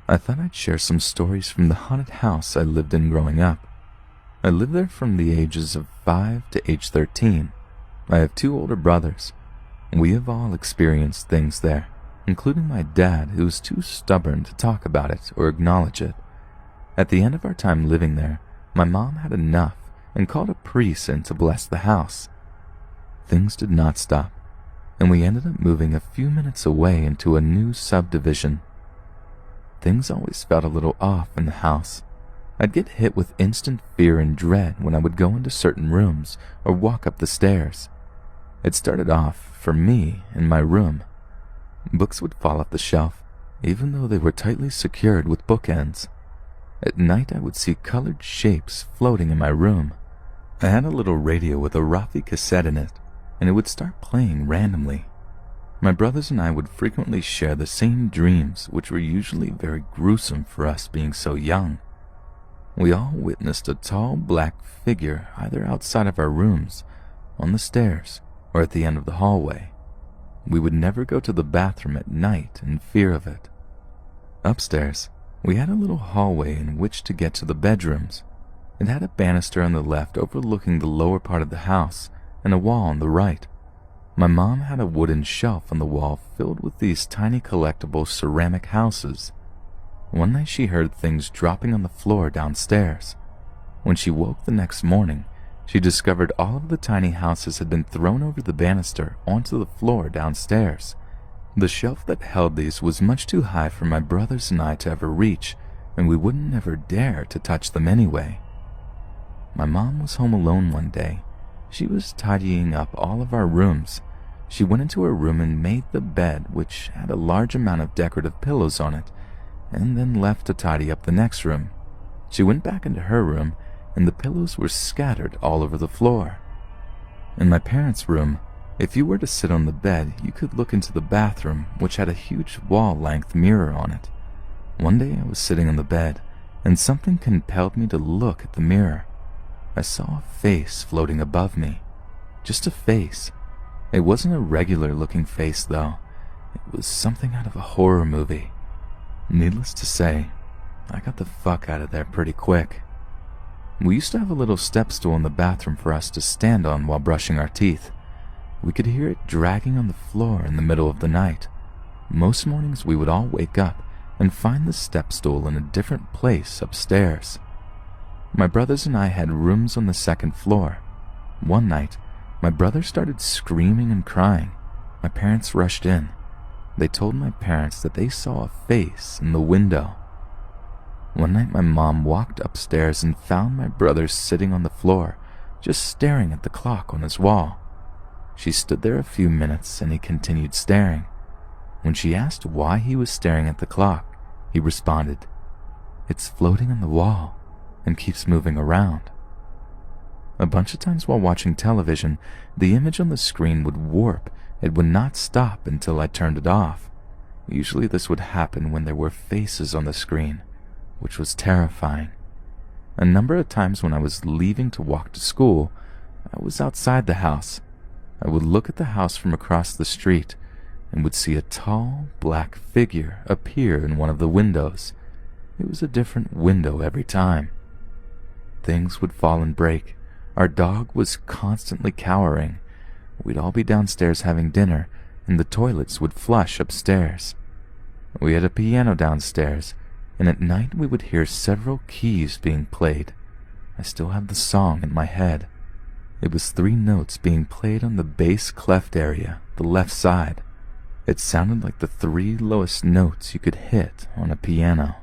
I thought I'd share some stories from the haunted house I lived in growing up. I lived there from the ages of 5 to age 13. I have 2 older brothers. We have all experienced things there, including my dad, who was too stubborn to talk about it or acknowledge it. At the end of our time living there, my mom had enough and called a priest in to bless the house. Things did not stop, and we ended up moving a few minutes away into a new subdivision. Things always felt a little off in the house. I'd get hit with instant fear and dread when I would go into certain rooms or walk up the stairs. It started off, for me, in my room. Books would fall off the shelf, even though they were tightly secured with bookends. At night I would see colored shapes floating in my room. I had a little radio with a Rafi cassette in it, and it would start playing randomly. My brothers and I would frequently share the same dreams, which were usually very gruesome for us being so young. We all witnessed a tall black figure either outside of our rooms, on the stairs, or at the end of the hallway. We would never go to the bathroom at night in fear of it. Upstairs, we had a little hallway in which to get to the bedrooms. It had a banister on the left overlooking the lower part of the house and a wall on the right. My mom had a wooden shelf on the wall filled with these tiny collectible ceramic houses. One night she heard things dropping on the floor downstairs. When she woke the next morning, she discovered all of the tiny houses had been thrown over the banister onto the floor downstairs. The shelf that held these was much too high for my brothers and I to ever reach, and we wouldn't ever dare to touch them anyway. My mom was home alone one day. She was tidying up all of our rooms. She went into her room and made the bed, which had a large amount of decorative pillows on it, and then left to tidy up the next room. She went back into her room, and the pillows were scattered all over the floor. In my parents' room, if you were to sit on the bed, you could look into the bathroom, which had a huge wall-length mirror on it. One day I was sitting on the bed, and something compelled me to look at the mirror. I saw a face floating above me. Just a face. It wasn't a regular-looking face, though. It was something out of a horror movie. Needless to say, I got the fuck out of there pretty quick. We used to have a little step stool in the bathroom for us to stand on while brushing our teeth. We could hear it dragging on the floor in the middle of the night. Most mornings we would all wake up and find the step stool in a different place upstairs. My brothers and I had rooms on the second floor. One night, my brother started screaming and crying. My parents rushed in. They told my parents that they saw a face in the window. One night my mom walked upstairs and found my brother sitting on the floor, just staring at the clock on his wall. She stood there a few minutes and he continued staring. When she asked why he was staring at the clock, he responded, "It's floating on the wall and keeps moving around." A bunch of times while watching television, the image on the screen would warp. It would not stop until I turned it off. Usually this would happen when there were faces on the screen, which was terrifying. A number of times when I was leaving to walk to school, I was outside the house. I would look at the house from across the street and would see a tall, black figure appear in one of the windows. It was a different window every time. Things would fall and break. Our dog was constantly cowering. We'd all be downstairs having dinner, and the toilets would flush upstairs. We had a piano downstairs, and at night we would hear several keys being played. I still have the song in my head. It was 3 notes being played on the bass clef area, the left side. It sounded like the 3 lowest notes you could hit on a piano.